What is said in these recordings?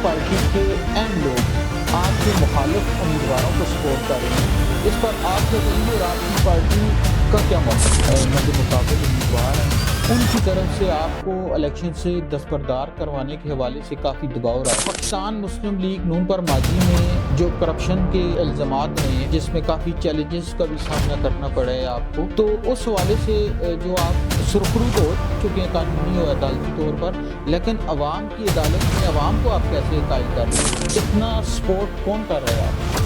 Party کے اہم لوگ آپ کے مخالف امیدواروں کو سپورٹ کر رہے ہیں، اس پر آپ کے کہیں اور آپ کی پارٹی کا کیا مطلب ہے؟ مد مقابل امیدوار ہیں، ان کی طرف سے آپ کو الیکشن سے دستبردار کروانے کے حوالے سے کافی دباؤ رہا ہے۔ پاکستان مسلم لیگ نون پر ماضی میں جو کرپشن کے الزامات رہے ہیں، جس میں کافی چیلنجز کا بھی سامنا کرنا پڑا ہے آپ کو، تو اس حوالے سے جو آپ سرخرو تو ہو چکے ہیں قانونی اور عدالتی طور پر، لیکن عوام کی عدالت میں عوام کو آپ کیسے قائل کر رہے ہیں؟ اتنا سپورٹ کون کر رہا ہے آپ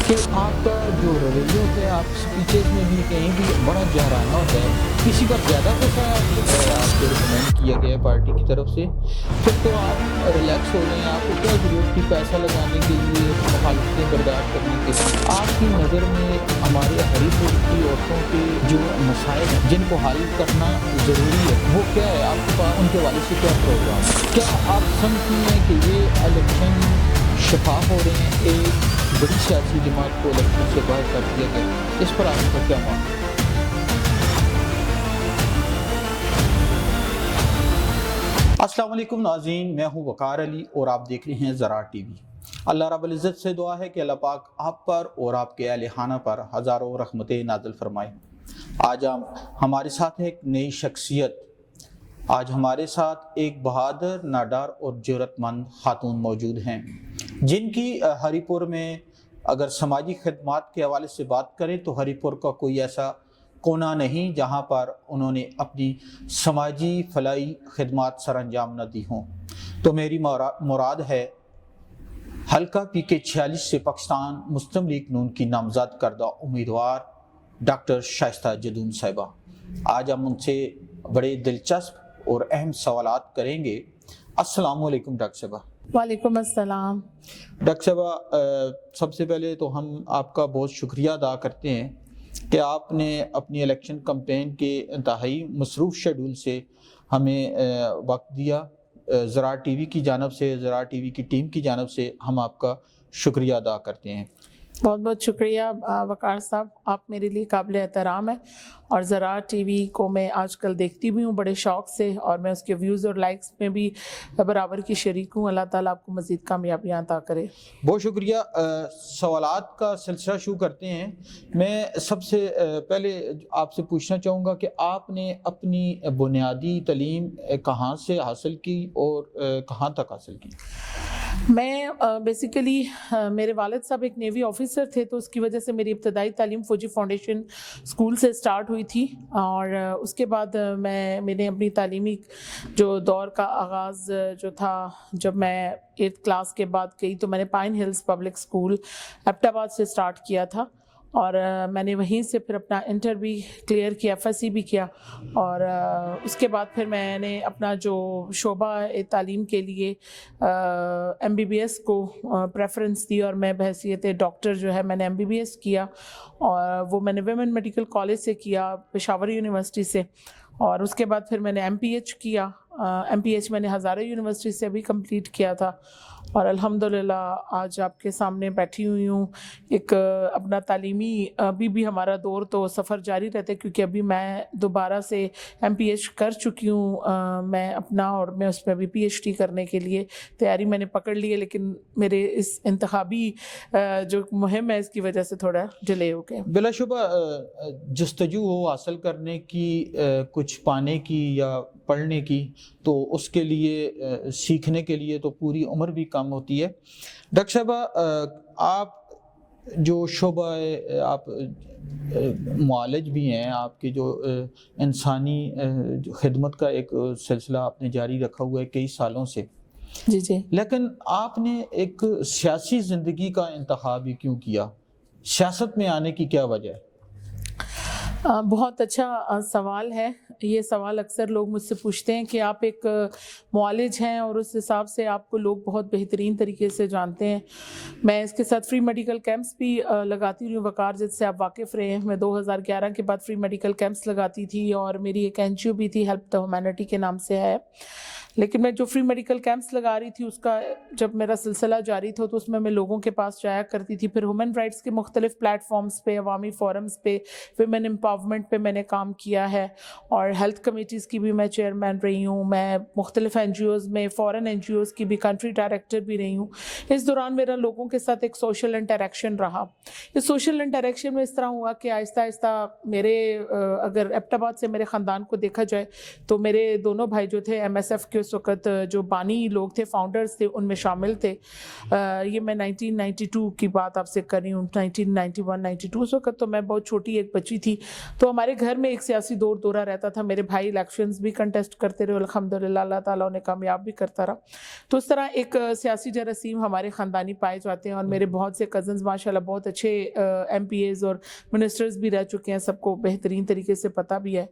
کہ آپ کا جو رویہ ہوتا ہے، آپ اسپیچز میں بھی کہیں بھی بڑا جہرانہ ہوتا ہے، کسی پر زیادہ پیسہ آپ کو ریکمینڈ کیا گیا ہے پارٹی کی طرف سے، پھر تو آپ ریلیکس ہو جائیں، آپ کو کیا ضرورت تھی پیسہ لگانے کے لیے، مخالفتیں برداشت کرنے کے لیے؟ آپ کی نظر میں ہمارے ہری پور کی عورتوں کے جو مسائل ہیں جن کو حل کرنا ضروری ہے، وہ کیا ہے؟ آپ کے پاس ان کے والے سے کیا پروگرام ہے؟ کیا آپ سمجھتی ہیں کہ یہ الیکشن شفاف ہو رہے ہیں؟ ایک بڑی سیاسی جماعت کو الیکشن سے باہر کر دیا گیا، اس پر آپ کا کیا ماننا ہے؟ السلام علیکم ناظرین، میں ہوں وقار علی اور آپ دیکھ رہے ہیں زراعت ٹی وی۔ اللہ رب العزت سے دعا ہے کہ اللہ پاک آپ پر اور آپ کے اہل خانہ پر ہزاروں رحمتیں نازل فرمائے۔ آج ہمارے ساتھ ایک نئی شخصیت، آج ہمارے ساتھ ایک بہادر، ناڈر اور جرأت مند خاتون موجود ہیں، جن کی ہری پور میں اگر سماجی خدمات کے حوالے سے بات کریں تو ہری پور کا کوئی ایسا کونا نہیں جہاں پر انہوں نے اپنی سماجی فلاحی خدمات سر انجام نہ دی ہوں۔ تو میری مراد ہے حلقہ پی کے 46 سے پاکستان مسلم لیگ نون کی نامزد کردہ امیدوار ڈاکٹر شائستہ جدون صاحبہ۔ آج ہم ان سے بڑے دلچسپ اور اہم سوالات کریں گے۔ السلام علیکم ڈاکٹر صاحبہ۔ وعلیکم السلام۔ ڈاکٹر صاحبہ، سب سے پہلے تو ہم آپ کا بہت شکریہ ادا کرتے ہیں کہ آپ نے اپنی الیکشن کمپین کے انتہائی مصروف شیڈول سے ہمیں وقت دیا۔ زراعت ٹی وی کی جانب سے، زراعت ٹی وی کی ٹیم کی جانب سے ہم آپ کا شکریہ ادا کرتے ہیں۔ بہت بہت شکریہ وقار صاحب، آپ میرے لیے قابل احترام ہیں، اور زراعت ٹی وی کو میں آج کل دیکھتی بھی ہوں بڑے شوق سے، اور میں اس کے ویوز اور لائکس میں بھی برابر کی شریک ہوں۔ اللہ تعالیٰ آپ کو مزید کامیابیاں عطا کرے۔ بہت شکریہ۔ سوالات کا سلسلہ شروع کرتے ہیں۔ میں سب سے پہلے آپ سے پوچھنا چاہوں گا کہ آپ نے اپنی بنیادی تعلیم کہاں سے حاصل کی اور کہاں تک حاصل کی؟ میں بیسیکلی میرے والد صاحب ایک نیوی آفیسر تھے، تو اس کی وجہ سے میری ابتدائی تعلیم فوجی فاؤنڈیشن اسکول سے سٹارٹ ہوئی تھی، اور اس کے بعد میں نے اپنی تعلیمی جو دور کا آغاز جو تھا، جب میں 8th کلاس کے بعد گئی تو میں نے Pine Hills Public School Abbottabad سے سٹارٹ کیا تھا، اور میں نے وہیں سے پھر اپنا انٹر بھی کلیئر کیا، FSC بھی کیا، اور اس کے بعد پھر میں نے اپنا جو شعبہ تعلیم کے لیے MBBS کو پریفرنس دی، اور میں بحیثیت ڈاکٹر جو ہے میں نے MBBS کیا، اور وہ میں نے ویمن میڈیکل کالج سے کیا، پشاور یونیورسٹی سے، اور اس کے بعد پھر میں نے MPH کیا۔ MPH میں نے ہزارہ یونیورسٹی سے بھی کمپلیٹ کیا تھا، اور الحمدللہ آج آپ کے سامنے بیٹھی ہوئی ہوں۔ ایک اپنا تعلیمی بھی ہمارا دور تو سفر جاری رہتا ہے، کیونکہ ابھی میں دوبارہ سے MPH کر چکی ہوں میں اپنا، اور میں اس میں بھی PhD کرنے کے لیے تیاری میں نے پکڑ لی ہے، لیکن میرے اس انتخابی جو مہم ہے اس کی وجہ سے تھوڑا ڈیلے ہو گیا۔ بلا شبہ جستجو ہو حاصل کرنے کی، کچھ پانے کی یا پڑھنے کی، تو اس کے لیے سیکھنے کے لیے تو پوری عمر بھی کم ہوتی ہے۔ ڈاکٹر صاحبہ، آپ جو شعبہ آپ معالج بھی ہیں، آپ کے جو انسانی خدمت کا ایک سلسلہ آپ نے جاری رکھا ہوا ہے کئی سالوں سے، جی، لیکن آپ نے ایک سیاسی زندگی کا انتخاب ہی کیوں کیا؟ سیاست میں آنے کی کیا وجہ ہے؟ بہت اچھا سوال ہے۔ یہ سوال اکثر لوگ مجھ سے پوچھتے ہیں کہ آپ ایک معالج ہیں اور اس حساب سے آپ کو لوگ بہت بہترین طریقے سے جانتے ہیں۔ میں اس کے ساتھ فری میڈیکل کیمپس بھی لگاتی رہی ہوں، وقار جس سے آپ واقف رہے ہیں۔ میں 2011 کے بعد فری میڈیکل کیمپس لگاتی تھی، اور میری ایک NGO بھی تھی، ہیلپ دا ہیومینٹی کے نام سے ہے۔ لیکن میں جو فری میڈیکل کیمپس لگا رہی تھی، اس کا جب میرا سلسلہ جاری تھا تو اس میں لوگوں کے پاس جایا کرتی تھی، پھر ہیومن رائٹس کے مختلف پلیٹ فارمز پہ، عوامی فورمز پہ، ویمن امپاورمنٹ امپاورمنٹ پہ میں نے کام کیا ہے اور ہیلتھ کمیٹیز کی بھی میں چیئرمین رہی ہوں. میں مختلف NGOs میں فورن NGOs کی بھی کنٹری ڈائریکٹر بھی رہی ہوں. اس دوران میرا لوگوں کے ساتھ ایک سوشل انٹریکشن رہا. اس سوشل انٹریکشن میں اس طرح ہوا کہ آہستہ آہستہ میرے اگر ایبٹ آباد سے میرے خاندان کو دیکھا جائے تو میرے دونوں بھائی جو تھے MSF کے اس وقت جو بانی لوگ تھے، فاؤنڈرز تھے، ان میں شامل تھے. یہ میں 1992 کی بات آپ سے کر رہی ہوں، 1991-92. اس وقت تو میں بہت چھوٹی ایک بچی تھی. تو ہمارے گھر میں ایک سیاسی دورہ رہتا تھا. میرے بھائی الیکشنز بھی کنٹیسٹ کرتے رہے، الحمدللہ اللہ تعالیٰ انہیں کامیاب بھی کرتا رہا. تو اس طرح ایک سیاسی جراثیم ہمارے خاندانی پائے جاتے ہیں. اور میرے بہت سے کزنز ماشاءاللہ بہت اچھے MPAs اور منسٹرز بھی رہ چکے ہیں، سب کو بہترین طریقے سے پتہ بھی ہے.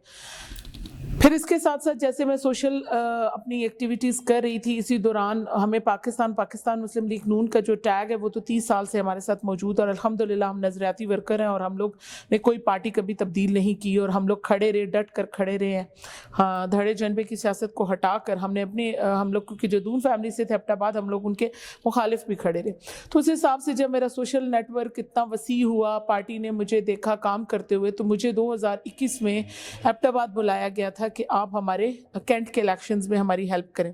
پھر اس کے ساتھ ساتھ جیسے میں سوشل اپنی ایکٹیویٹیز کر رہی تھی، اسی دوران ہمیں پاکستان مسلم لیگ نون کا جو ٹیگ ہے وہ تو 30 سال سے ہمارے ساتھ موجود ہے. اور الحمدللہ ہم نظریاتی ورکر ہیں اور ہم لوگ نے کوئی پارٹی کبھی تبدیل نہیں کی اور ہم لوگ کھڑے رہے، ڈٹ کر کھڑے رہے ہیں. ہاں، دھڑے جنبے کی سیاست کو ہٹا کر ہم نے ہم لوگ کیونکہ جو دون فیملی سے تھے ایبٹ آباد، ہم لوگ ان کے مخالف بھی کھڑے رہے. تو اس حساب سے جب میرا سوشل نیٹ ورک اتنا وسیع ہوا، پارٹی نے مجھے دیکھا کام کرتے ہوئے، تو مجھے 2021 میں ایبٹ آباد بلایا گیا تھا کہ آپ ہمارے کینٹ کے الیکشنز میں ہماری ہیلپ کریں.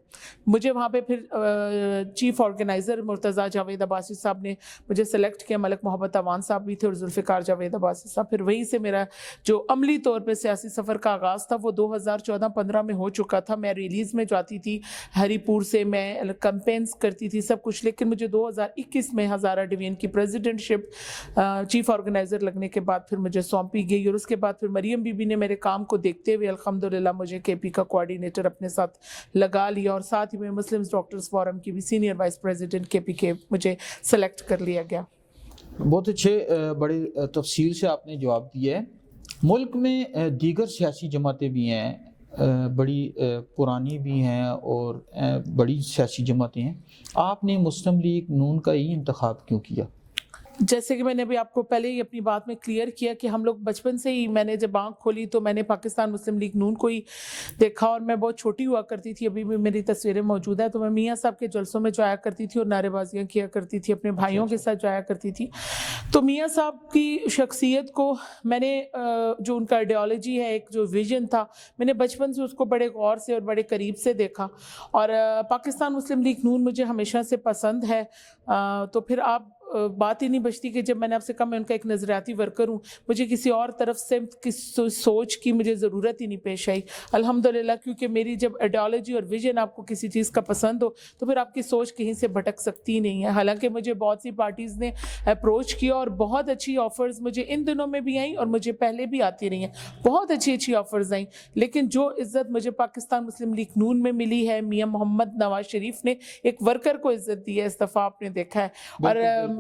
مجھے وہاں پہ پھر چیف آرگنائزر مرتضیٰ جاوید عباسی صاحب نے مجھے سلیکٹ کیا. ملک محبت عوان صاحب بھی تھے اور ذوالفقار جاوید عباسی صاحب. پھر وہیں سے میرا جو عملی طور پہ سیاسی سفر کا آغاز تھا وہ 2014-15 میں ہو چکا تھا. میں ریلیز میں جاتی تھی ہری پور سے، میں کمپینز کرتی تھی سب کچھ. لیکن مجھے 2021 میں ہزارہ ڈویژن کی پریزیڈنٹ شپ چیف آرگنائزر لگنے کے بعد پھر مجھے سونپی گئی. اور اس کے بعد پھر مریم بی بی نے میرے کام کو دیکھتے ہوئے الحمدللہ مجھے KP کا کوآرڈینیٹر اپنے ساتھ لگا لیا اور ساتھ ہی میں مسلم ڈاکٹرز فورم کی بھی سینئر وائس پریزیڈنٹ KP کے مجھے سلیکٹ کر لیا گیا. بہت اچھے بڑی تفصیل سے آپ نے جواب دیا ہے. ملک میں دیگر سیاسی جماعتیں بھی ہیں، بڑی پرانی بھی ہیں اور بڑی سیاسی جماعتیں ہیں. آپ نے مسلم لیگ نون کا ہی انتخاب کیوں کیا؟ جیسے کہ میں نے ابھی آپ کو پہلے ہی اپنی بات میں کلیئر کیا کہ ہم لوگ بچپن سے ہی، میں نے جب آنکھ کھولی تو میں نے پاکستان مسلم لیگ نون کو ہی دیکھا. اور میں بہت چھوٹی ہوا کرتی تھی، ابھی بھی میری تصویریں موجود ہیں. تو میں میاں صاحب کے جلسوں میں جایا کرتی تھی اور نعرے بازیاں کیا کرتی تھی، اپنے بھائیوں کے ساتھ جایا کرتی تھی. تو میاں صاحب کی شخصیت کو میں نے جو ان کا آئیڈیالوجی ہے، ایک جو ویژن تھا، میں نے بچپن سے اس کو بڑے غور سے اور بڑے قریب سے دیکھا. اور پاکستان مسلم لیگ نون مجھے ہمیشہ سے پسند ہے. تو پھر آپ بات ہی نہیں بچتی کہ جب میں نے آپ سے کہا میں ان کا ایک نظریاتی ورکر ہوں، مجھے کسی اور طرف سے سوچ کی مجھے ضرورت ہی نہیں پیش آئی الحمدللہ. کیونکہ میری جب آئیڈیالوجی اور ویژن آپ کو کسی چیز کا پسند ہو تو پھر آپ کی سوچ کہیں سے بھٹک سکتی ہی نہیں ہے. حالانکہ مجھے بہت سی پارٹیز نے اپروچ کیا اور بہت اچھی آفرز مجھے ان دنوں میں بھی آئیں اور مجھے پہلے بھی آتی رہی ہیں، بہت اچھی آفرز آئیں. لیکن جو عزت مجھے پاکستان مسلم لیگ نون میں ملی ہے، میاں محمد نواز شریف نے ایک ورکر کو عزت دی ہے، اس دفعہ آپ نے دیکھا ہے. اور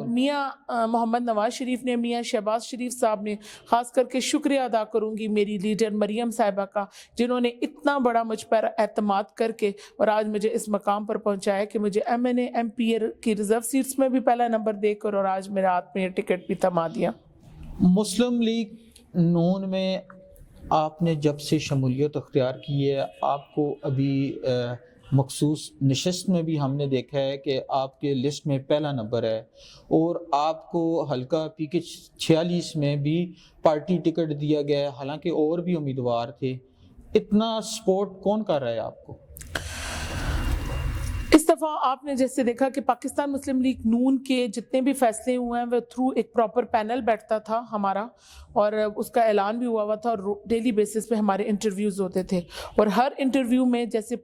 میاں محمد نواز شریف نے، میاں شہباز شریف صاحب نے، خاص کر کے شکریہ ادا کروں گی میری لیڈر مریم صاحبہ کا، جنہوں نے اتنا بڑا مجھ پر اعتماد کر کے اور آج مجھے اس مقام پر پہنچایا کہ مجھے MNA MP کی ریزرو سیٹس میں بھی پہلا نمبر دے کر اور آج میرے ہاتھ میں ٹکٹ بھی تھما دیا. مسلم لیگ نون میں آپ نے جب سے شمولیت اختیار کی ہے، آپ کو ابھی مخصوص نشست میں بھی ہم نے دیکھا ہے کہ آپ کے لسٹ میں پہلا نمبر ہے اور آپ کو حلقہ PK 46 میں بھی پارٹی ٹکٹ دیا گیا ہے، حالانکہ اور بھی امیدوار تھے. اتنا سپورٹ کون کر رہا ہے آپ کو؟ اس دفعہ آپ نے جیسے دیکھا کہ پاکستان مسلم لیگ نون کے جتنے بھی فیصلے ہوئے ہیں وہ تھرو ایک پراپر پینل بیٹھتا تھا ہمارا، اور اس کا اعلان بھی ہوا تھا اور ڈیلی بیسس پہ ہمارے انٹرویوز ہوتے تھے. اور ہر انٹرویو میں جیسے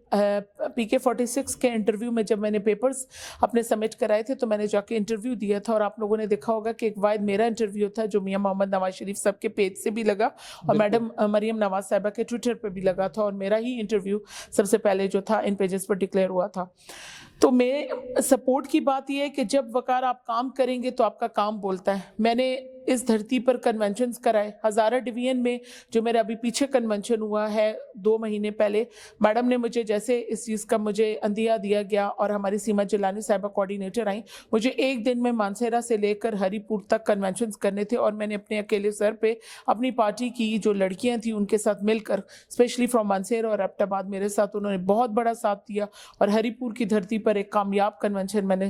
PK 46 کے انٹرویو میں جب میں نے پیپرز اپنے سبمٹ کرائے تھے تو میں نے جا کے انٹرویو دیا تھا. اور آپ لوگوں نے دیکھا ہوگا کہ ایک واحد میرا انٹرویو تھا جو میاں محمد نواز شریف صاحب کے پیج سے بھی لگا اور میڈم مریم نواز صاحبہ کے ٹویٹر پہ بھی لگا تھا، اور میرا ہی انٹرویو سب سے پہلے جو تھا ان پیجز پر ڈکلیئر ہوا تھا. تو میں سپورٹ کی بات یہ ہے کہ جب وقار آپ کام کریں گے تو آپ کا کام بولتا ہے. میں نے اس دھرتی پر کنونشنز کرائے. ہزارہ ڈویژن میں جو میرا ابھی پیچھے کنونشن ہوا ہے 2 مہینے پہلے، میڈم نے مجھے جیسے اس چیز کا مجھے اندیا دیا گیا اور ہماری سیما جلانی صاحبہ کوآرڈینیٹر آئیں، مجھے ایک دن میں مانسہرہ سے لے کر ہری پور تک کنونشنز کرنے تھے. اور میں نے اپنے اکیلے سر پہ اپنی پارٹی کی جو لڑکیاں تھیں ان کے ساتھ مل کر، اسپیشلی فرام مانسہرہ اور ایبٹ آباد، میرے ساتھ انہوں نے بہت بڑا ساتھ دیا اور ہری پور کی دھرتی پر ایک کامیاب کنونشن میں نے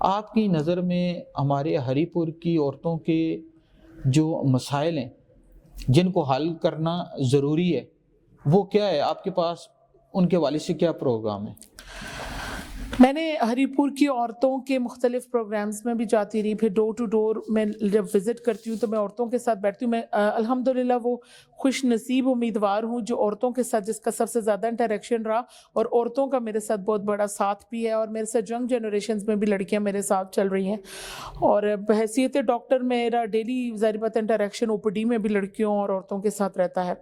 آپ کی نظر میں ہمارے ہری پور کی عورتوں کے جو مسائل ہیں جن کو حل کرنا ضروری ہے وہ کیا ہے؟ آپ کے پاس ان کے حوالے سے کیا پروگرام ہے؟ میں نے ہری پور کی عورتوں کے مختلف پروگرامز میں بھی جاتی رہی، پھر ڈور ٹو ڈور میں جب وزٹ کرتی ہوں تو میں عورتوں کے ساتھ بیٹھتی ہوں. میں الحمدللہ وہ خوش نصیب امیدوار ہوں جو عورتوں کے ساتھ جس کا سب سے زیادہ انٹریکشن رہا، اور عورتوں کا میرے ساتھ بہت بڑا ساتھ بھی ہے، اور میرے ساتھ ینگ جنریشنز میں بھی لڑکیاں میرے ساتھ چل رہی ہیں. اور بحیثیت ڈاکٹر میرا ڈیلی ظاہر بات انٹریکشن او پی ڈی میں بھی لڑکیوں اور عورتوں کے ساتھ رہتا ہے.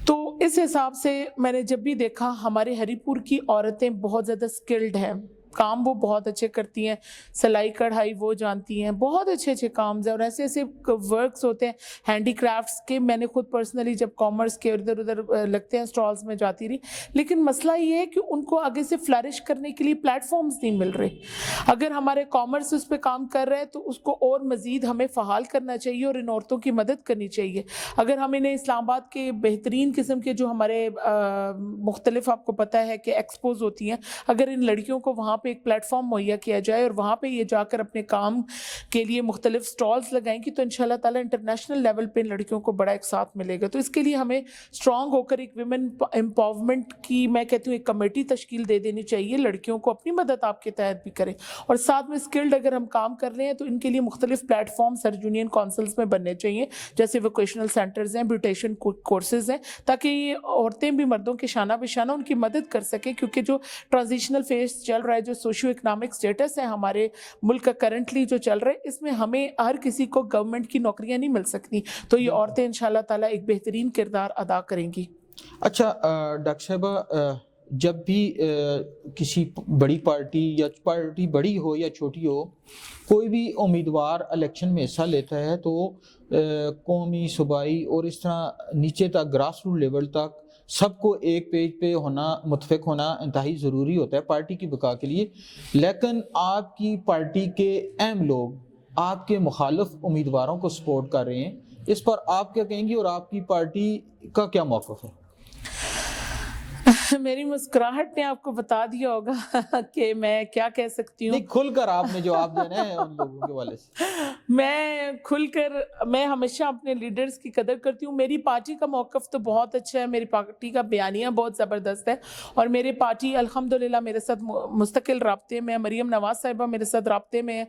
تو اس حساب سے میں نے جب بھی دیکھا ہمارے ہری پور کی عورتیں بہت زیادہ سکلڈ ہیں، کام وہ بہت اچھے کرتی ہیں، سلائی کڑھائی وہ جانتی ہیں، بہت اچھے اچھے کامز ہیں، اور ایسے ایسے ورکس ہوتے ہیں ہینڈی کرافٹس کے. میں نے خود پرسنلی جب کامرس کے ادھر ادھر لگتے ہیں اسٹالز میں جاتی رہی، لیکن مسئلہ یہ ہے کہ ان کو آگے سے فلرش کرنے کے لیے پلیٹ فارمز نہیں مل رہے. اگر ہمارے کامرس اس پہ کام کر رہے ہیں تو اس کو اور مزید ہمیں فعال کرنا چاہیے اور ان عورتوں کی مدد کرنی چاہیے. اگر ہم انہیں اسلام آباد کے بہترین قسم کے جو ہمارے مختلف آپ کو پتہ ہے کہ ایکسپوز ہوتی ہیں، اگر ان لڑکیوں کو وہاں پہ ایک پلیٹ فارم مہیا کیا جائے اور وہاں پہ یہ جا کر اپنے کام کے لیے مختلف سٹالز لگائیں گی تو انشاءاللہ تعالیٰ انٹرنیشنل لیول پہ لڑکیوں کو بڑا ایک ساتھ ملے گا. تو اس کے لیے ہمیں اسٹرانگ ہو کر ایک ویمن امپاورمنٹ کی میں کہتی ہوں ایک کمیٹی تشکیل دے دینی چاہیے. لڑکیوں کو اپنی مدد آپ کے تحت بھی کریں، اور ساتھ میں اسکلڈ اگر ہم کام کر رہے ہیں تو ان کے لیے مختلف پلیٹ فارم سرج یونین کونسلز میں بننے چاہیے، جیسے ووکیشنل سینٹرز ہیں، بیوٹیشین کورسز ہیں، تاکہ یہ عورتیں بھی مردوں کے شانہ بشانہ ان کی مدد کر سکیں. کیونکہ جو ٹرانزیشنل فیز چل رہا ہے، جو سوشیو اکنامک سٹیٹس ہے ہمارے ملک کا کرنٹلی جو چل رہا ہے، اس میں ہمیں ہر کسی کو گورنمنٹ کی نوکریاں نہیں مل سکتی. تو یہ عورتیں انشاءاللہ تعالیٰ ایک بہترین کردار ادا کریں گی. اچھا ڈاکٹر صاحبہ، جب بھی کسی بڑی پارٹی یا پارٹی بڑی ہو یا چھوٹی ہو، کوئی بھی امیدوار الیکشن میں حصہ لیتا ہے تو قومی، صوبائی اور اس طرح نیچے تک گراس روٹ لیول تک سب کو ایک پیج پہ ہونا، متفق ہونا انتہائی ضروری ہوتا ہے پارٹی کی بقا کے لیے. لیکن آپ کی پارٹی کے اہم لوگ آپ کے مخالف امیدواروں کو سپورٹ کر رہے ہیں، اس پر آپ کیا کہیں گی اور آپ کی پارٹی کا کیا موقف ہے؟ میری مسکراہٹ نے آپ کو بتا دیا ہوگا کہ میں کیا کہہ سکتی ہوں. نہیں، کھل کر آپ نے جواب دینا ہے ان لوگوں کے والے سے. میں ہمیشہ اپنے لیڈرز کی قدر کرتی ہوں. میری پارٹی کا موقف تو بہت اچھا ہے، میری پارٹی کا بیانیہ بہت زبردست ہے، اور میری پارٹی الحمدللہ میرے ساتھ مستقل رابطے میں، مریم نواز صاحبہ میرے ساتھ رابطے میں،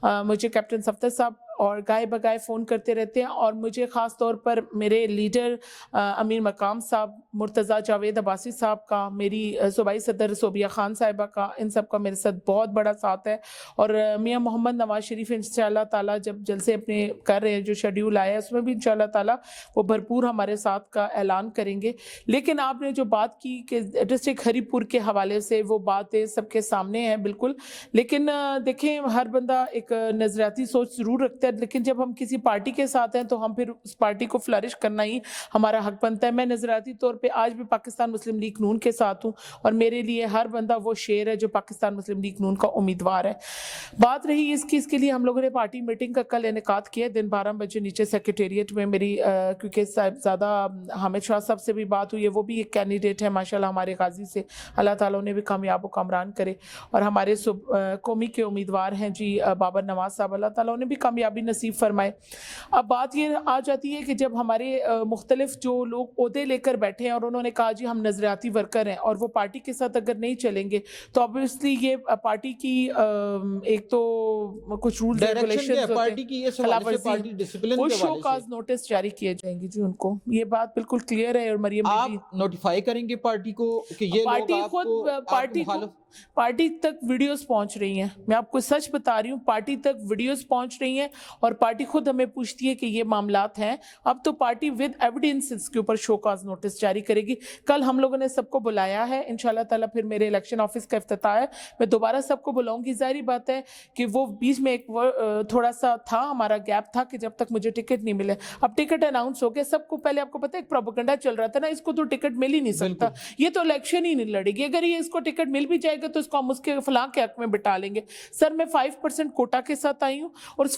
مجھے کیپٹن صفدر صاحب اور گائے بگائے فون کرتے رہتے ہیں، اور مجھے خاص طور پر میرے لیڈر امیر مقام صاحب، مرتضیٰ جاوید عباسی صاحب کا، میری صوبائی صدر صوبیہ خان صاحبہ کا، ان سب کا میرے ساتھ بہت بڑا ساتھ ہے. اور میاں محمد نواز شریف انشاءاللہ تعالیٰ جب جلسے اپنے کر رہے ہیں، جو شیڈیول آیا ہے اس میں بھی انشاءاللہ تعالیٰ وہ بھرپور ہمارے ساتھ کا اعلان کریں گے. لیکن آپ نے جو بات کی کہ ڈسٹرکٹ ہری پور کے حوالے سے، وہ باتیں سب کے سامنے ہیں بالکل. لیکن دیکھیں، ہر بندہ ایک نظریاتی سوچ ضرور رکھتا ہے، لیکن جب ہم کسی پارٹی کے ساتھ ہیں تو ہم پھر اس پارٹی کو فلرش کرنا ہی ہمارا حق بنتا ہے. میں نظریاتی طور پہ آج بھی پاکستان مسلم لیگ نون کے ساتھ ہوں، اور میرے لیے ہر بندہ وہ شیر ہے جو پاکستان مسلم لیگ نون کا امیدوار ہے. بات رہی اس کے لیے ہم لوگوں نے پارٹی میٹنگ کا کل انعقاد کیا دن 12 بجے نیچے سیکریٹریٹ میں. میری کیونکہ صاحبزادہ حامد شاہ صاحب سے بھی بات ہوئی ہے، وہ بھی ایک کینڈیڈیٹ ہے ماشاءاللہ ہمارے غازی سے، اللہ تعالیٰ انہیں بھی کامیاب و کامران کرے. اور ہمارے قومی کے امیدوار ہیں جی بابر نواز صاحب، اللہ تعالیٰ انہیں بھی کامیابی نصیب فرمائے. اب بات یہ آ جاتی ہے کہ جب ہمارے مختلف جو لوگ عہدے لے کر بیٹھے ہیں اور انہوں نے کہا جی ہم نظریاتی ورکر ہیں، اور وہ پارٹی کے ساتھ اگر نہیں چلیں گے تو obviously یہ پارٹی کی ایک تو کچھ رولز ریگولیشنز ہوتے ہیں، وہ شو کاز نوٹس جاری کیے جائیں گے جی ان کو. یہ بات بالکل کلیئر ہے. اور مریم آپ نوٹیفائی کریں گے پارٹی کو کہ یہ پارٹی خود پارٹی تک ویڈیوز پہنچ رہی ہیں، میں آپ کو سچ بتا رہی ہوں، پارٹی تک ویڈیوز پہنچ رہی ہیں، اور پارٹی خود ہمیں پوچھتی ہے کہ یہ معاملات ہیں. اب تو پارٹی ود ایویڈنس اس کے اوپر شو کاز نوٹس جاری کرے گی. کل ہم لوگوں نے سب کو بلایا ہے انشاءاللہ تعالیٰ، پھر میرے الیکشن آفس کا افتتاح ہے، میں دوبارہ سب کو بلاؤں گی. ظاہری بات ہے کہ وہ بیچ میں ایک تھوڑا سا تھا، ہمارا گیپ تھا کہ جب تک مجھے ٹکٹ نہیں ملے. اب ٹکٹ اناؤنس ہو گیا سب کو. پہلے آپ کو پتہ ہے ایک پروپیگنڈا چل رہا تھا نا، اس کو تو ٹکٹ مل ہی نہیں سکتا، یہ تو الیکشن ہی نہیں لڑے گی. اگر یہ اس کو ٹکٹ مل بھی جائے گا تو اس کو ہم اس کے فلاں کے حق میں بٹا لیں گے. سر میں 5% کوٹا کے ساتھ آئی ہوں، اور اس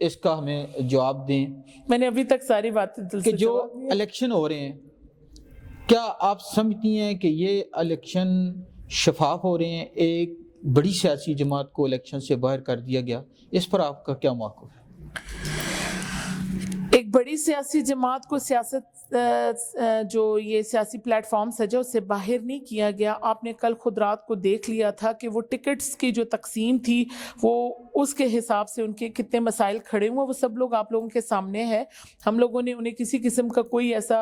اس کا ہمیں جواب دیں میں نے ابھی تک ساری باتیں دل کہ سے جو جواب دیا۔ الیکشن ہو رہے ہیں، کیا آپ سمجھتی ہیں کہ یہ الیکشن شفاف ہو رہے ہیں؟ ایک بڑی سیاسی جماعت کو الیکشن سے باہر کر دیا گیا، اس پر آپ کا کیا موقف ہے؟ ایک بڑی سیاسی جماعت کو سیاست جو یہ سیاسی پلیٹ فارمز ہے جو اس سے باہر نہیں کیا گیا۔ آپ نے کل خود رات کو دیکھ لیا تھا کہ وہ ٹکٹس کی جو تقسیم تھی وہ اس کے حساب سے ان کے کتنے مسائل کھڑے ہوئے، وہ سب لوگ آپ لوگوں کے سامنے ہے۔ ہم لوگوں نے انہیں کسی قسم کا کوئی ایسا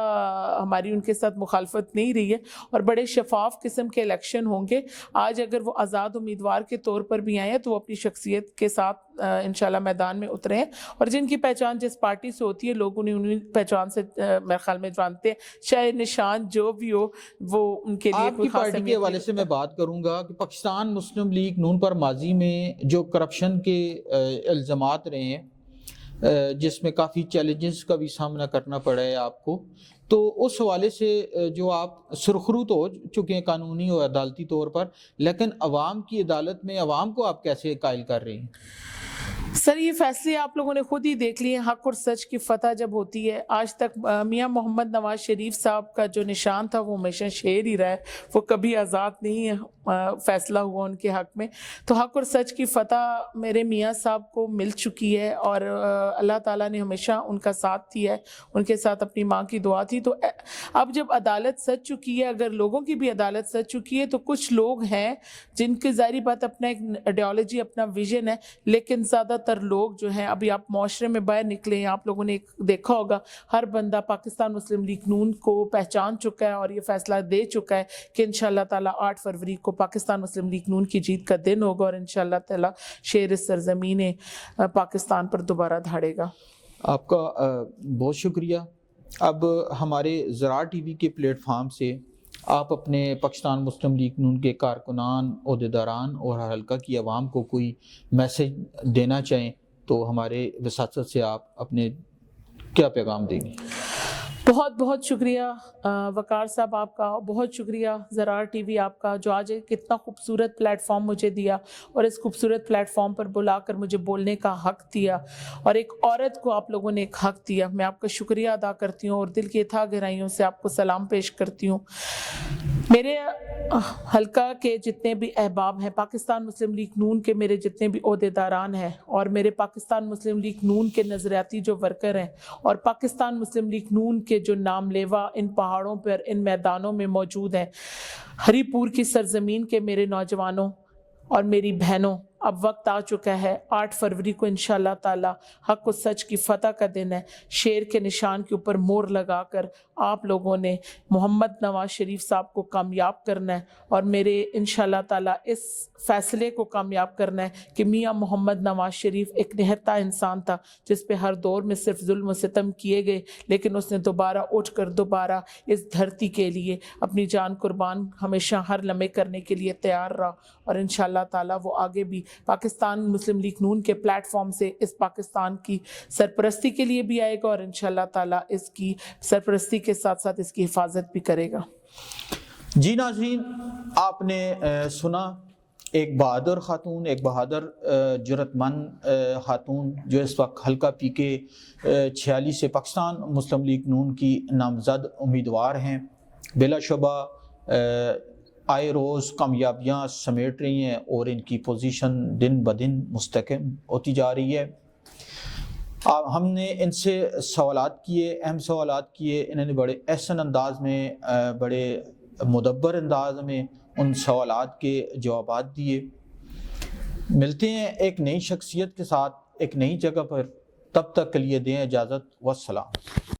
ہماری ان کے ساتھ مخالفت نہیں رہی ہے، اور بڑے شفاف قسم کے الیکشن ہوں گے۔ آج اگر وہ آزاد امیدوار کے طور پر بھی آئے ہیں تو وہ اپنی شخصیت کے ساتھ انشاءاللہ میدان میں اترے ہیں، اور جن کی پہچان جس پارٹی سے ہوتی ہے لوگ انہیں پہچان سے میرے خیال میں جانتے ہیں، چاہے نشان جو بھی ہو وہ ان کے لیے آپ کی پارٹی کے حوالے سے میں بات کروں گا کہ پاکستان مسلم لیگ نون پر ماضی میں جو کرپشن کے الزامات رہے ہیں، جس میں کافی چیلنجز کا بھی سامنا کرنا پڑا ہے آپ کو، تو اس حوالے سے جو آپ سرخرو تو ہو چکے ہیں قانونی اور عدالتی طور پر، لیکن عوام کی عدالت میں عوام کو آپ کیسے قائل کر رہے ہیں؟ سر یہ فیصلے آپ لوگوں نے خود ہی دیکھ لیے، حق اور سچ کی فتح جب ہوتی ہے۔ آج تک میاں محمد نواز شریف صاحب کا جو نشان تھا وہ ہمیشہ شیر ہی رہا ہے، وہ کبھی آزاد نہیں ہے فیصلہ ہوا ان کے حق میں۔ تو حق اور سچ کی فتح میرے میاں صاحب کو مل چکی ہے، اور اللہ تعالیٰ نے ہمیشہ ان کا ساتھ دیا ہے، ان کے ساتھ اپنی ماں کی دعا تھی۔ تو اب جب عدالت سچ چکی ہے، اگر لوگوں کی بھی عدالت سچ چکی ہے، تو کچھ لوگ ہیں جن کی ظاہری بات اپنا ایک آئیڈیالوجی اپنا ویژن ہے، لیکن زیادہ تر لوگ جو ہیں ابھی آپ معاشرے میں باہر نکلے ہیں، آپ لوگوں نے دیکھا ہوگا ہر بندہ پاکستان مسلم لیگ نون کو پہچان چکا ہے اور یہ فیصلہ دے چکا ہے کہ انشاءاللہ تعالیٰ 8 فروری کو پاکستان مسلم لیگ نون کی جیت کا دن ہوگا، اور انشاءاللہ تعالیٰ شیر اس سرزمین پاکستان پر دوبارہ دھاڑے گا۔ آپ کا بہت شکریہ۔ اب ہمارے زراعہ ٹی وی کے پلیٹ فارم سے آپ اپنے پاکستان مسلم لیگ نون کے کارکنان، عہدیداران اور حلقہ کی عوام کو کوئی میسج دینا چاہیں تو ہمارے وساطت سے آپ اپنے کیا پیغام دیں گے؟ بہت بہت شکریہ وقار صاحب آپ کا، بہت شکریہ زراعہ ٹی وی آپ کا، جو آج ایک اتنا خوبصورت پلیٹ فارم مجھے دیا، اور اس خوبصورت پلیٹ فارم پر بلا کر مجھے بولنے کا حق دیا، اور ایک عورت کو آپ لوگوں نے ایک حق دیا۔ میں آپ کا شکریہ ادا کرتی ہوں، اور دل کی اتھاہ گہرائیوں سے آپ کو سلام پیش کرتی ہوں۔ میرے حلقہ کے جتنے بھی احباب ہیں، پاکستان مسلم لیگ نون کے میرے جتنے بھی عہدیداران ہیں، اور میرے پاکستان مسلم لیگ نون کے نظریاتی جو ورکر ہیں، اور پاکستان مسلم لیگ نون کے جو نام لیوا ان پہاڑوں پر، ان میدانوں میں موجود ہیں، ہری پور کی سرزمین کے میرے نوجوانوں اور میری بہنوں، اب وقت آ چکا ہے۔ 8 فروری کو انشاءاللہ تعالی حق و سچ کی فتح کا دن ہے۔ شیر کے نشان کے اوپر مور لگا کر آپ لوگوں نے محمد نواز شریف صاحب کو کامیاب کرنا ہے، اور میرے انشاءاللہ تعالی اس فیصلے کو کامیاب کرنا ہے کہ میاں محمد نواز شریف ایک نہتا انسان تھا جس پہ ہر دور میں صرف ظلم و ستم کیے گئے، لیکن اس نے دوبارہ اٹھ کر دوبارہ اس دھرتی کے لیے اپنی جان قربان ہمیشہ ہر لمحے کرنے کے لیے تیار رہا، اور انشاءاللہ تعالی وہ آگے بھی پاکستان مسلم لیگ نون کے پلیٹ فارم سے اس پاکستان کی سرپرستی کے لیے بھی آئے گا، اور انشاءاللہ تعالی اس کی سرپرستی کے ساتھ ساتھ اس کی حفاظت بھی کرے گا۔ جی ناظرین، آپ نے سنا ایک بہادر خاتون، ایک بہادر جرأت مند خاتون جو اس وقت حلقہ پی کے 46 سے پاکستان مسلم لیگ نون کی نامزد امیدوار ہیں۔ بلا شبہ آئے روز کامیابیاں سمیٹ رہی ہیں، اور ان کی پوزیشن دن بدن مستحکم ہوتی جا رہی ہے۔ ہم نے ان سے سوالات کیے، اہم سوالات کیے، انہوں نے بڑے احسن انداز میں، بڑے مدبر انداز میں ان سوالات کے جوابات دیے۔ ملتے ہیں ایک نئی شخصیت کے ساتھ ایک نئی جگہ پر، تب تک کے لیے دیں اجازت، والسلام۔